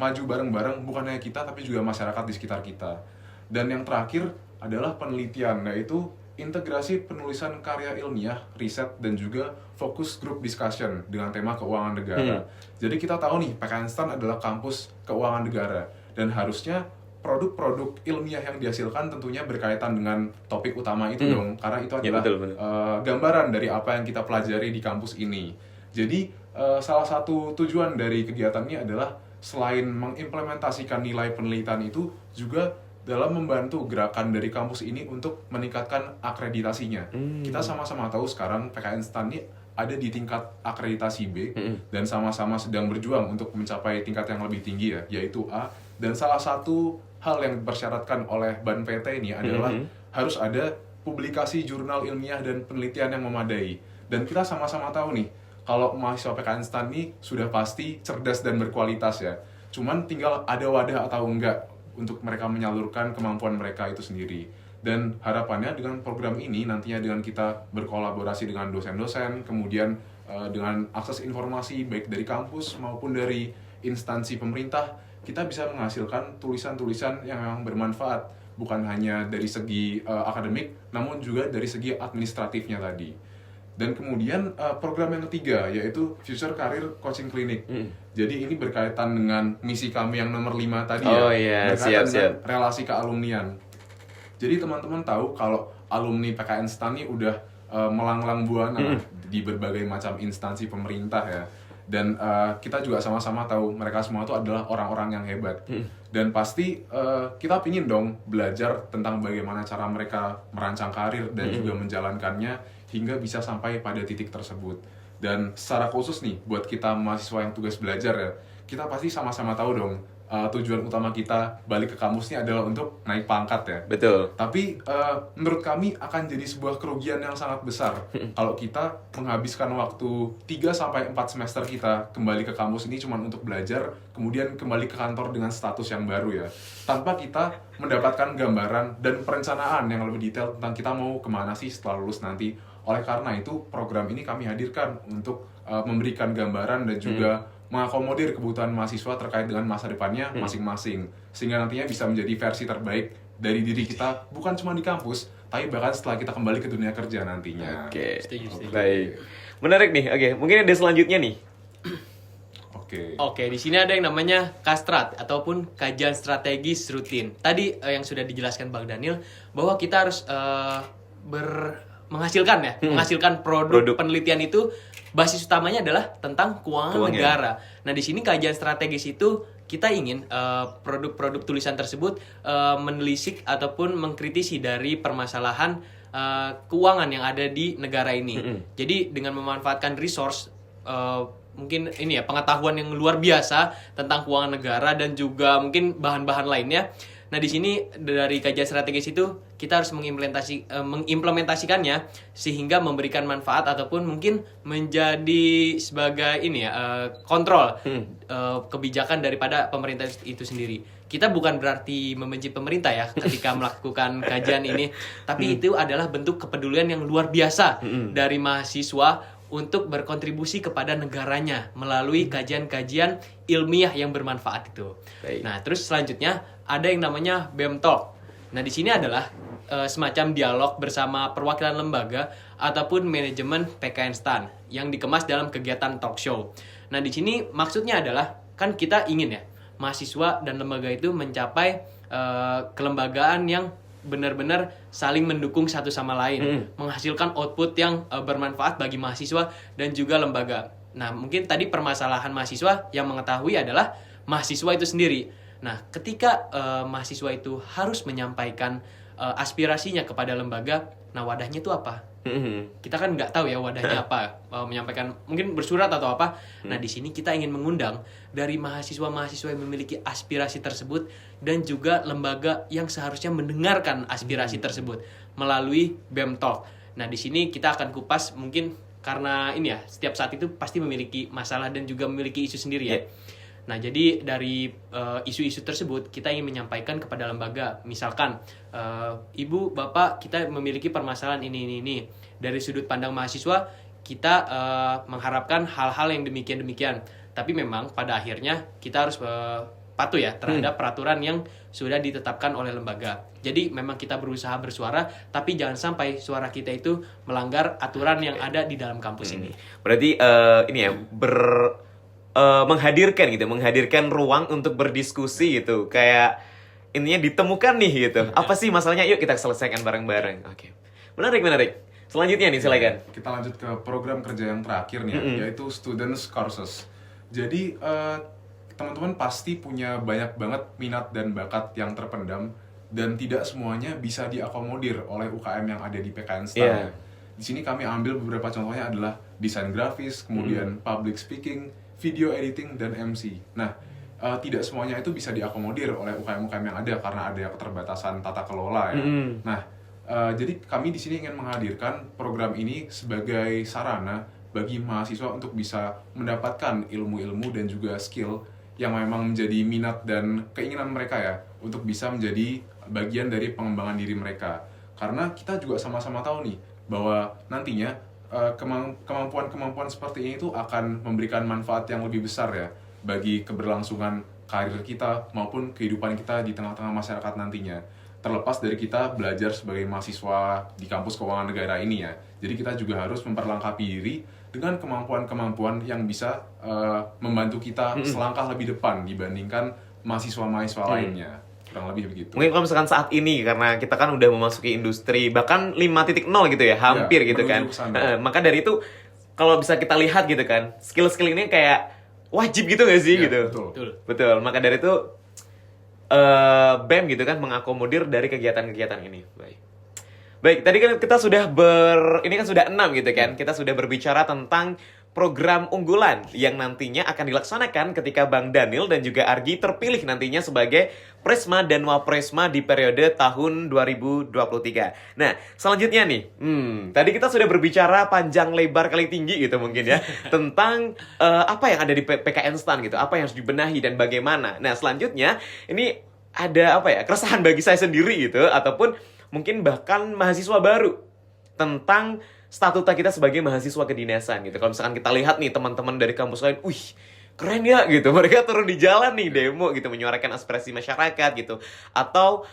maju bareng-bareng, bukan hanya kita tapi juga masyarakat di sekitar kita. Dan yang terakhir adalah penelitian, yaitu integrasi penulisan karya ilmiah, riset, dan juga fokus group discussion dengan tema keuangan negara. Jadi kita tahu nih, PKN STAN adalah kampus keuangan negara, dan harusnya produk-produk ilmiah yang dihasilkan tentunya berkaitan dengan topik utama itu dong, karena itu adalah gambaran dari apa yang kita pelajari di kampus ini. Jadi salah satu tujuan dari kegiatan ini adalah selain mengimplementasikan nilai penelitian itu, juga dalam membantu gerakan dari kampus ini untuk meningkatkan akreditasinya. Kita sama-sama tahu sekarang PKN STAN ini ada di tingkat akreditasi B, dan sama-sama sedang berjuang untuk mencapai tingkat yang lebih tinggi ya, yaitu A. Dan salah satu hal yang dipersyaratkan oleh BAN PT ini adalah harus ada publikasi jurnal ilmiah dan penelitian yang memadai. Dan kita sama-sama tahu nih, kalau mahasiswa PKN STAN ini sudah pasti cerdas dan berkualitas ya. Cuman tinggal ada wadah atau enggak untuk mereka menyalurkan kemampuan mereka itu sendiri. Dan harapannya dengan program ini nantinya dengan kita berkolaborasi dengan dosen-dosen, kemudian dengan akses informasi baik dari kampus maupun dari instansi pemerintah, kita bisa menghasilkan tulisan-tulisan yang memang bermanfaat, bukan hanya dari segi akademik, namun juga dari segi administratifnya tadi. Dan kemudian program yang ketiga yaitu Future Career Coaching Clinic. Jadi ini berkaitan dengan misi kami yang nomor 5 tadi berkaitan dengan relasi kealumnian. Jadi teman-teman tahu kalau alumni PKN STAN ini udah melanglang buana di berbagai macam instansi pemerintah ya. Dan kita juga sama-sama tahu mereka semua itu adalah orang-orang yang hebat. Dan pasti kita pingin dong belajar tentang bagaimana cara mereka merancang karir dan juga menjalankannya hingga bisa sampai pada titik tersebut. Dan secara khusus nih, buat kita mahasiswa yang tugas belajar ya, kita pasti sama-sama tahu dong, tujuan utama kita balik ke kampusnya adalah untuk naik pangkat ya. Betul. Tapi menurut kami akan jadi sebuah kerugian yang sangat besar kalau kita menghabiskan waktu 3-4 semester kita kembali ke kampus ini cuma untuk belajar, kemudian kembali ke kantor dengan status yang baru ya, tanpa kita mendapatkan gambaran dan perencanaan yang lebih detail tentang kita mau kemana sih setelah lulus nanti. Oleh karena itu, program ini kami hadirkan untuk memberikan gambaran dan juga mengakomodir kebutuhan mahasiswa terkait dengan masa depannya masing-masing. Sehingga nantinya bisa menjadi versi terbaik dari diri kita, bukan cuma di kampus, tapi bahkan setelah kita kembali ke dunia kerja nantinya. Oke. Setuju. Baik. Menarik nih. Oke, mungkin ada selanjutnya nih. Oke, di sini ada yang namanya Kastrat ataupun kajian strategis rutin. Tadi yang sudah dijelaskan Bang Daniel bahwa kita harus menghasilkan produk penelitian itu basis utamanya adalah tentang keuangan negara. Nah, di sini kajian strategis itu kita ingin produk-produk tulisan tersebut menelisik ataupun mengkritisi dari permasalahan keuangan yang ada di negara ini. Jadi dengan memanfaatkan resource mungkin ini ya pengetahuan yang luar biasa tentang keuangan negara dan juga mungkin bahan-bahan lainnya. Nah, di sini dari kajian strategis itu kita harus mengimplementasikannya sehingga memberikan manfaat ataupun mungkin menjadi sebagai ini ya kontrol kebijakan daripada pemerintah itu sendiri. Kita bukan berarti membenci pemerintah ya ketika melakukan kajian ini, tapi itu adalah bentuk kepedulian yang luar biasa dari mahasiswa untuk berkontribusi kepada negaranya melalui kajian-kajian ilmiah yang bermanfaat itu. Baik. Nah, terus selanjutnya ada yang namanya BEM Talk. Nah, di sini adalah semacam dialog bersama perwakilan lembaga ataupun manajemen PKN STAN yang dikemas dalam kegiatan talk show. Nah, di sini maksudnya adalah kan kita ingin ya mahasiswa dan lembaga itu mencapai kelembagaan yang benar-benar saling mendukung satu sama lain, menghasilkan output yang bermanfaat bagi mahasiswa dan juga lembaga. Nah, mungkin tadi permasalahan mahasiswa yang mengetahui adalah mahasiswa itu sendiri. Nah, ketika mahasiswa itu harus menyampaikan aspirasinya kepada lembaga, nah wadahnya itu apa? Kita kan nggak tahu ya wadahnya apa, menyampaikan mungkin bersurat atau apa. Nah, di sini kita ingin mengundang dari mahasiswa-mahasiswa yang memiliki aspirasi tersebut dan juga lembaga yang seharusnya mendengarkan aspirasi tersebut melalui BEM Talk. Nah, di sini kita akan kupas mungkin karena ini ya, setiap saat itu pasti memiliki masalah dan juga memiliki isu sendiri ya. Nah, jadi dari isu-isu tersebut kita ingin menyampaikan kepada lembaga, misalkan Ibu, Bapak, kita memiliki permasalahan ini. Dari sudut pandang mahasiswa, kita mengharapkan hal-hal yang demikian-demikian. Tapi memang pada akhirnya kita harus patuh ya terhadap peraturan yang sudah ditetapkan oleh lembaga. Jadi memang kita berusaha bersuara, tapi jangan sampai suara kita itu melanggar aturan yang ada di dalam kampus ini. Berarti ini ya, menghadirkan ruang untuk berdiskusi gitu, kayak intinya ditemukan nih gitu, apa sih masalahnya, yuk kita selesaikan bareng-bareng. Oke. Menarik. Selanjutnya nih, silakan. Kita lanjut ke program kerja yang terakhir nih, yaitu Students Courses. Jadi teman-teman pasti punya banyak banget minat dan bakat yang terpendam dan tidak semuanya bisa diakomodir oleh UKM yang ada di PKN STAN. Di sini kami ambil beberapa contohnya adalah desain grafis, kemudian public speaking, video editing, dan MC. Nah, tidak semuanya itu bisa diakomodir oleh UKM-UKM yang ada karena ada keterbatasan tata kelola ya. Nah, jadi kami di sini ingin menghadirkan program ini sebagai sarana bagi mahasiswa untuk bisa mendapatkan ilmu-ilmu dan juga skill yang memang menjadi minat dan keinginan mereka ya untuk bisa menjadi bagian dari pengembangan diri mereka. Karena kita juga sama-sama tahu nih bahwa nantinya kemampuan-kemampuan seperti ini tuh akan memberikan manfaat yang lebih besar ya bagi keberlangsungan karir kita maupun kehidupan kita di tengah-tengah masyarakat nantinya. Terlepas dari kita belajar sebagai mahasiswa di kampus keuangan negara ini ya. Jadi kita juga harus memperlengkapi diri dengan kemampuan-kemampuan yang bisa membantu kita selangkah lebih depan dibandingkan mahasiswa-mahasiswa lainnya. Kurang lebih begitu. Mungkin kalau misalkan saat ini, karena kita kan udah memasuki industri bahkan 5.0 gitu ya, hampir gitu kan. Maka dari itu, kalau bisa kita lihat gitu kan, skill-skill ini kayak wajib gitu gak sih gitu. Betul. Maka dari itu, BEM gitu kan mengakomodir dari kegiatan-kegiatan ini. Baik, tadi kan kita sudah ini kan sudah 6 gitu kan. Kita sudah berbicara tentang program unggulan yang nantinya akan dilaksanakan ketika Bang Daniel dan juga Argi terpilih nantinya sebagai Presma dan Wapresma di periode tahun 2023. Nah, selanjutnya nih, tadi kita sudah berbicara panjang lebar kali tinggi gitu mungkin ya, tentang apa yang ada di PKN STAN gitu, apa yang harus dibenahi dan bagaimana. Nah, selanjutnya ini ada apa ya, keresahan bagi saya sendiri gitu, ataupun mungkin bahkan mahasiswa baru tentang statuta kita sebagai mahasiswa kedinasan gitu. Kalau misalkan kita lihat nih teman-teman dari kampus lain, wih keren ya gitu, mereka turun di jalan nih demo gitu, menyuarakan aspirasi masyarakat gitu, atau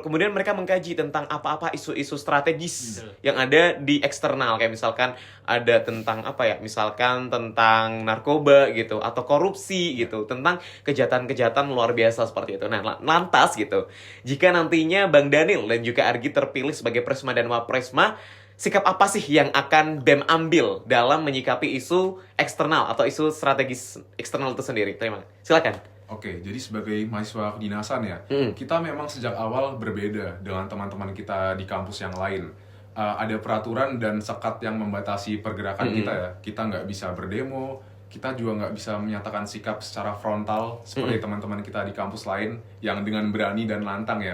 kemudian mereka mengkaji tentang apa-apa isu-isu strategis yang ada di eksternal, kayak misalkan ada tentang apa ya, misalkan tentang narkoba gitu, atau korupsi gitu, tentang kejahatan-kejahatan luar biasa seperti itu. Nah, lantas gitu, jika nantinya Bang Daniel dan juga Argi terpilih sebagai Presma dan Wapresma, sikap apa sih yang akan BEM ambil dalam menyikapi isu eksternal atau isu strategis eksternal itu sendiri? Silakan. Oke, jadi sebagai mahasiswa kedinasan ya, kita memang sejak awal berbeda dengan teman-teman kita di kampus yang lain. Ada peraturan dan sekat yang membatasi pergerakan kita ya. Kita nggak bisa berdemo, kita juga nggak bisa menyatakan sikap secara frontal seperti teman-teman kita di kampus lain yang dengan berani dan lantang ya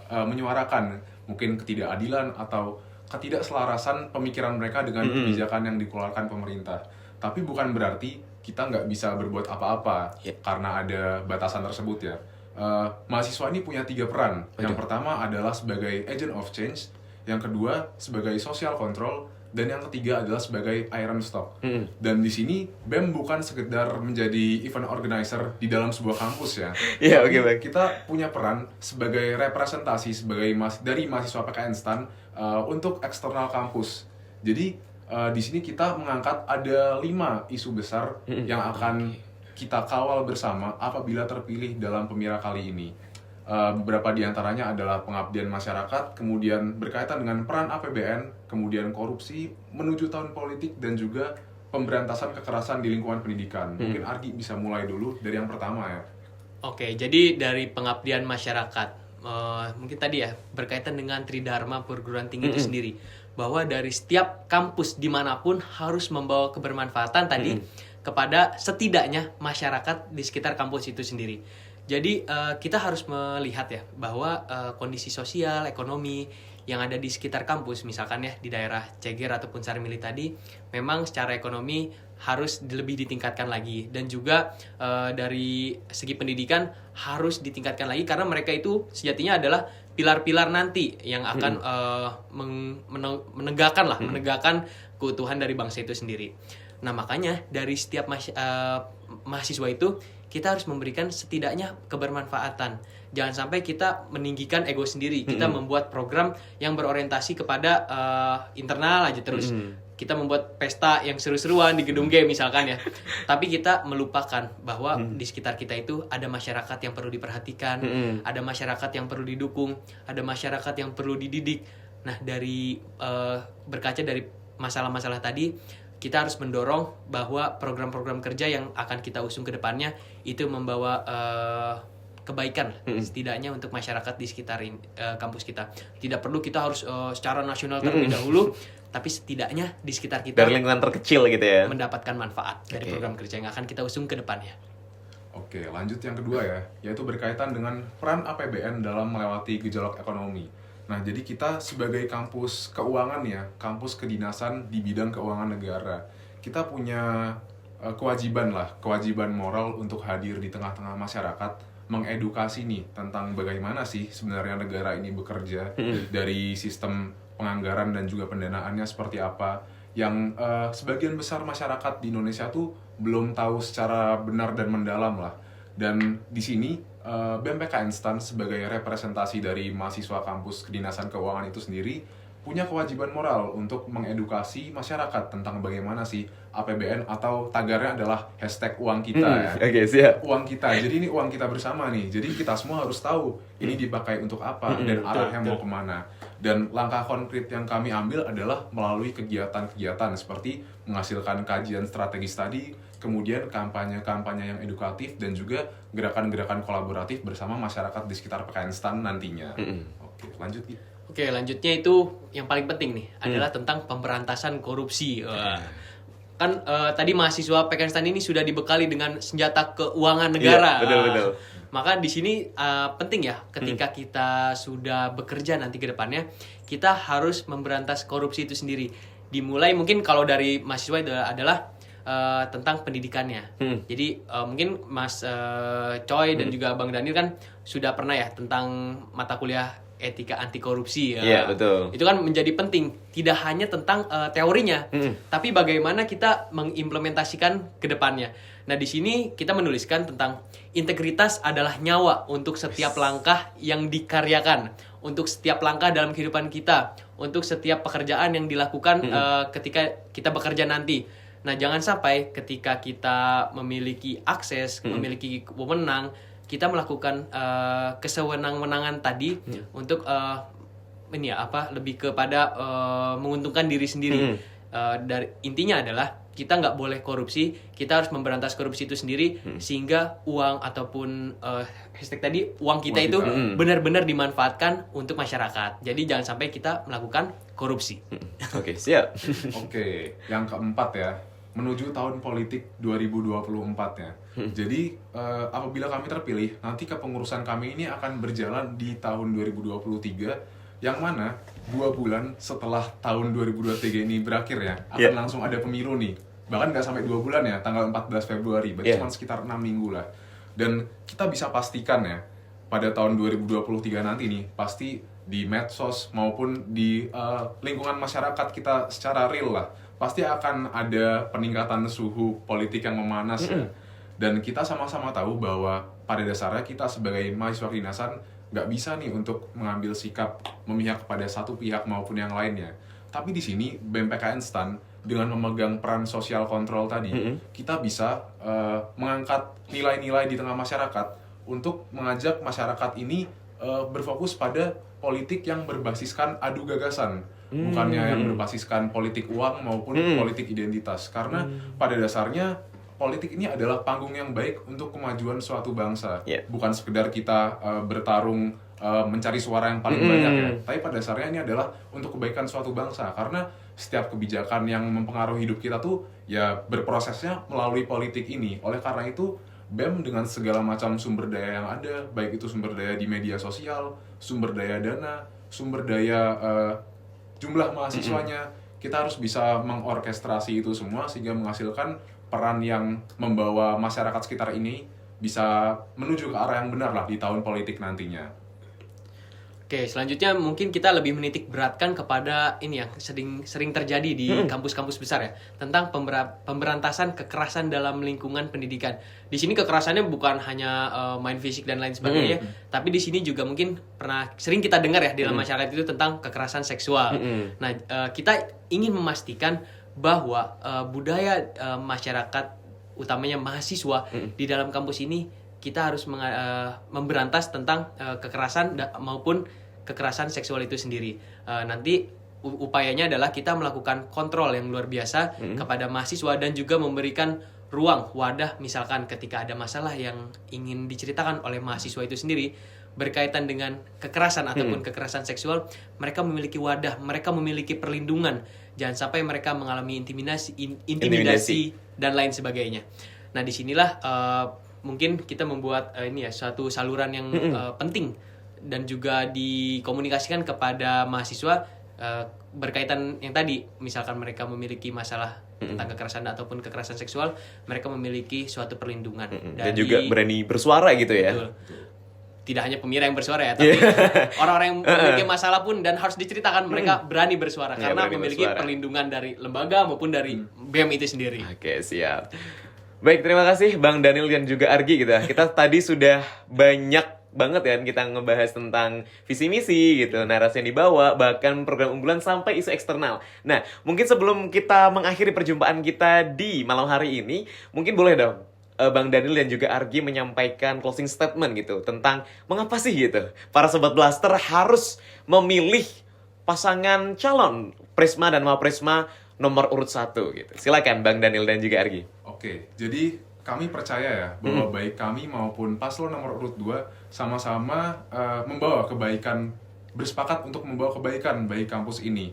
menyuarakan mungkin ketidakadilan atau ketidakselarasan pemikiran mereka dengan kebijakan yang dikeluarkan pemerintah. Tapi bukan berarti kita nggak bisa berbuat apa-apa karena ada batasan tersebut ya. Mahasiswa ini punya 3 peran. Yang pertama adalah sebagai agent of change, yang kedua sebagai social control, dan yang ketiga adalah sebagai iron stock. Dan di sini BEM bukan sekedar menjadi event organizer di dalam sebuah kampus ya. Kita punya peran sebagai representasi dari mahasiswa PKN STAN untuk eksternal kampus. Jadi di sini kita mengangkat ada 5 isu besar yang akan kita kawal bersama apabila terpilih dalam pemira kali ini. Beberapa di antaranya adalah pengabdian masyarakat, kemudian berkaitan dengan peran APBN, kemudian korupsi, menuju tahun politik, dan juga pemberantasan kekerasan di lingkungan pendidikan. Mungkin Argi bisa mulai dulu dari yang pertama ya. Oke, jadi dari pengabdian masyarakat, mungkin tadi ya berkaitan dengan Tridharma perguruan tinggi itu sendiri, bahwa dari setiap kampus dimanapun harus membawa kebermanfaatan tadi kepada setidaknya masyarakat di sekitar kampus itu sendiri. Jadi kita harus melihat ya bahwa kondisi sosial, ekonomi yang ada di sekitar kampus, misalkan ya di daerah Ceger ataupun Sarimili tadi, memang secara ekonomi harus lebih ditingkatkan lagi, dan juga dari segi pendidikan harus ditingkatkan lagi, karena mereka itu sejatinya adalah pilar-pilar nanti yang akan menegakkan keutuhan dari bangsa itu sendiri. Nah makanya dari setiap mahasiswa itu kita harus memberikan setidaknya kebermanfaatan. Jangan sampai kita meninggikan ego sendiri. Kita membuat program yang berorientasi kepada internal aja terus. Kita membuat pesta yang seru-seruan di gedung G misalkan ya. Tapi kita melupakan bahwa di sekitar kita itu ada masyarakat yang perlu diperhatikan, ada masyarakat yang perlu didukung, ada masyarakat yang perlu dididik. Nah dari berkaca dari masalah-masalah tadi, kita harus mendorong bahwa program-program kerja yang akan kita usung ke depannya itu membawa kebaikan setidaknya untuk masyarakat di sekitar kampus kita. Tidak perlu kita harus secara nasional terlebih dahulu, tapi setidaknya di sekitar kita Dari lingkungan terkecil gitu ya. mendapatkan manfaat dari program kerja yang akan kita usung ke depannya. Oke, lanjut yang kedua ya, yaitu berkaitan dengan peran APBN dalam melewati gejolak ekonomi. Nah, jadi kita sebagai kampus keuangan ya, kampus kedinasan di bidang keuangan negara, kita punya kewajiban moral untuk hadir di tengah-tengah masyarakat, mengedukasi nih tentang bagaimana sih sebenarnya negara ini bekerja, dari sistem penganggaran dan juga pendanaannya seperti apa, yang sebagian besar masyarakat di Indonesia tuh belum tahu secara benar dan mendalam lah. Dan di sini BMPK Instan sebagai representasi dari mahasiswa kampus kedinasan keuangan itu sendiri punya kewajiban moral untuk mengedukasi masyarakat tentang bagaimana sih APBN, atau tagarnya adalah #uang kita ya. Oke, siap. Uang kita, jadi ini uang kita bersama nih. Jadi kita semua harus tahu ini dipakai untuk apa dan arahnya mau kemana. Dan langkah konkret yang kami ambil adalah melalui kegiatan-kegiatan seperti menghasilkan kajian strategis tadi, kemudian kampanye-kampanye yang edukatif, dan juga gerakan-gerakan kolaboratif bersama masyarakat di sekitar PKN STAN nantinya. Oke, lanjut Ki. Oke, lanjutnya itu yang paling penting nih adalah tentang pemberantasan korupsi. Kan tadi mahasiswa PKN STAN ini sudah dibekali dengan senjata keuangan negara. Iya, betul. Maka di sini penting ya, ketika kita sudah bekerja nanti ke depannya, kita harus memberantas korupsi itu sendiri. Dimulai mungkin kalau dari mahasiswa itu adalah tentang pendidikannya. Jadi mungkin Mas Choi dan juga Bang Daniel kan sudah pernah ya tentang mata kuliah etika anti korupsi ya. Iya, betul. Itu kan menjadi penting, tidak hanya tentang teorinya, tapi bagaimana kita mengimplementasikan ke depannya. Nah, di sini kita menuliskan tentang integritas adalah nyawa untuk setiap langkah yang dikaryakan, untuk setiap langkah dalam kehidupan kita, untuk setiap pekerjaan yang dilakukan ketika kita bekerja nanti. Nah, jangan sampai ketika kita memiliki akses, memiliki wewenang, kita melakukan kesewenang-wenangan tadi untuk lebih kepada menguntungkan diri sendiri. Dari intinya adalah kita nggak boleh korupsi, kita harus memberantas korupsi itu sendiri, sehingga uang ataupun uang kita itu benar-benar dimanfaatkan untuk masyarakat. Jadi jangan sampai kita melakukan korupsi. Oke, siap. Oke, yang keempat ya, menuju tahun politik 2024 ya. Jadi apabila kami terpilih, nanti kepengurusan kami ini akan berjalan di tahun 2023, yang mana 2 bulan setelah tahun 2023 ini berakhir ya, akan langsung ada pemilu nih. Bahkan nggak sampai 2 bulan ya, tanggal 14 Februari, berarti cuma sekitar 6 minggu lah. Dan kita bisa pastikan ya, pada tahun 2023 nanti nih, pasti di medsos maupun di lingkungan masyarakat kita secara real lah, pasti akan ada peningkatan suhu politik yang memanas ya. Dan kita sama-sama tahu bahwa pada dasarnya kita sebagai mahasiswa kedinasan nggak bisa nih untuk mengambil sikap memihak kepada satu pihak maupun yang lainnya. Tapi di sini BEM PKN STAN dengan memegang peran sosial kontrol tadi, kita bisa mengangkat nilai-nilai di tengah masyarakat untuk mengajak masyarakat ini berfokus pada politik yang berbasiskan adu gagasan, bukannya yang berbasiskan politik uang maupun politik identitas. Karena pada dasarnya politik ini adalah panggung yang baik untuk kemajuan suatu bangsa, bukan sekedar kita bertarung mencari suara yang paling banyak ya. Tapi pada dasarnya ini adalah untuk kebaikan suatu bangsa, karena setiap kebijakan yang mempengaruhi hidup kita tuh ya berprosesnya melalui politik ini. Oleh karena itu BEM dengan segala macam sumber daya yang ada, baik itu sumber daya di media sosial, sumber daya dana, sumber daya jumlah mahasiswanya, kita harus bisa mengorkestrasi itu semua sehingga menghasilkan peran yang membawa masyarakat sekitar ini bisa menuju ke arah yang benar lah di tahun politik nantinya. Oke, selanjutnya mungkin kita lebih menitik beratkan kepada ini yang sering terjadi di kampus-kampus besar ya, tentang pemberantasan kekerasan dalam lingkungan pendidikan. Di sini kekerasannya bukan hanya main fisik dan lain sebagainya, tapi di sini juga mungkin sering kita dengar ya di dalam masyarakat itu tentang kekerasan seksual. Nah, kita ingin memastikan bahwa budaya masyarakat, utamanya mahasiswa di dalam kampus ini, kita harus memberantas tentang kekerasan maupun kekerasan seksual itu sendiri. Nanti upayanya adalah kita melakukan kontrol yang luar biasa kepada mahasiswa dan juga memberikan ruang, wadah, misalkan ketika ada masalah yang ingin diceritakan oleh mahasiswa itu sendiri berkaitan dengan kekerasan ataupun kekerasan seksual, mereka memiliki wadah, mereka memiliki perlindungan. Jangan sampai mereka mengalami intimidasi dan lain sebagainya. Nah, disinilah mungkin kita membuat suatu saluran yang penting dan juga dikomunikasikan kepada mahasiswa berkaitan yang tadi, misalkan mereka memiliki masalah tentang kekerasan ataupun kekerasan seksual, mereka memiliki suatu perlindungan dan juga berani bersuara gitu ya. Betul. Tidak hanya pemira yang bersuara ya, tapi orang-orang yang memiliki masalah pun dan harus diceritakan, mereka berani bersuara karena memiliki perlindungan dari lembaga maupun dari BEM itu sendiri. Oke, siap. Baik, terima kasih Bang Daniel dan juga Argi gitu. Kita tadi sudah banyak banget kan kita ngebahas tentang visi misi gitu, narasi yang dibawa, bahkan program unggulan sampai isu eksternal. Nah, mungkin sebelum kita mengakhiri perjumpaan kita di malam hari ini, mungkin boleh dong Bang Daniel dan juga Argi menyampaikan closing statement gitu tentang mengapa sih gitu para Sobat Blaster harus memilih pasangan calon Prisma dan Maprisma nomor urut 1 gitu. Silakan Bang Daniel dan juga Argi. Oke, jadi kami percaya ya bahwa baik kami maupun paslon nomor urut 2 sama-sama membawa kebaikan, bersepakat untuk membawa kebaikan bagi kampus ini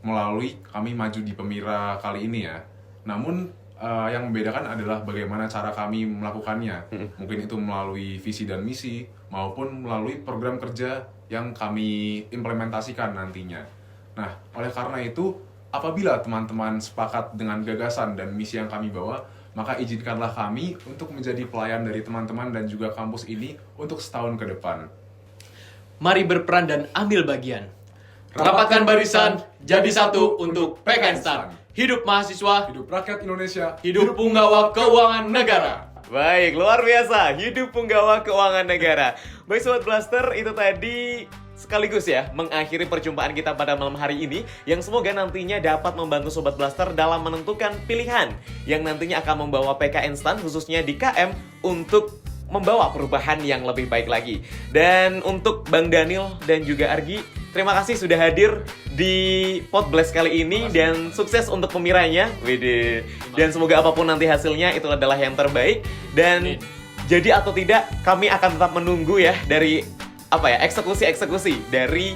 melalui kami maju di Pemira kali ini ya. Namun yang membedakan adalah bagaimana cara kami melakukannya. Mungkin itu melalui visi dan misi maupun melalui program kerja yang kami implementasikan nantinya. Nah, oleh karena itu, apabila teman-teman sepakat dengan gagasan dan misi yang kami bawa, maka izinkanlah kami untuk menjadi pelayan dari teman-teman dan juga kampus ini untuk setahun ke depan. Mari berperan dan ambil bagian. Rapatkan barisan, jadi satu untuk PKN STAN. Hidup mahasiswa, Hidup rakyat Indonesia, hidup punggawa keuangan negara. Baik, luar biasa. Hidup punggawa keuangan negara. Baik Sobat Blaster, itu tadi sekaligus ya mengakhiri perjumpaan kita pada malam hari ini yang semoga nantinya dapat membantu Sobat Blaster dalam menentukan pilihan yang nantinya akan membawa PKN STAN khususnya di KM untuk membawa perubahan yang lebih baik lagi. Dan untuk Bang Daniel dan juga Argi, terima kasih sudah hadir di Podblast kali ini dan sukses untuk pemiranya. Widih. Dan semoga apapun nanti hasilnya itu adalah yang terbaik. Dan jadi atau tidak, kami akan tetap menunggu ya dari eksekusi dari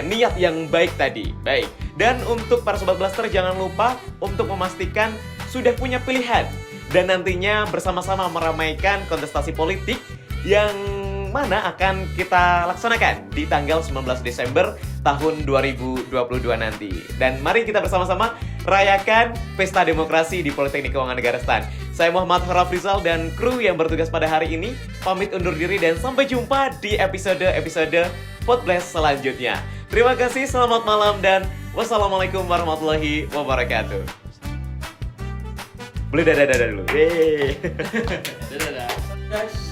niat yang baik tadi. Baik. Dan untuk para Sobat Blaster jangan lupa untuk memastikan sudah punya pilihan dan nantinya bersama-sama meramaikan kontestasi politik yang mana akan kita laksanakan di tanggal 19 Desember tahun 2022 nanti. Dan mari kita bersama-sama rayakan pesta demokrasi di Politeknik Keuangan Negara STAN. Saya Muhammad Harafrizal dan kru yang bertugas pada hari ini pamit undur diri dan sampai jumpa di episode Podblast selanjutnya. Terima kasih, selamat malam dan wassalamualaikum warahmatullahi wabarakatuh. Boleh dadah-dadah dulu. Dadah.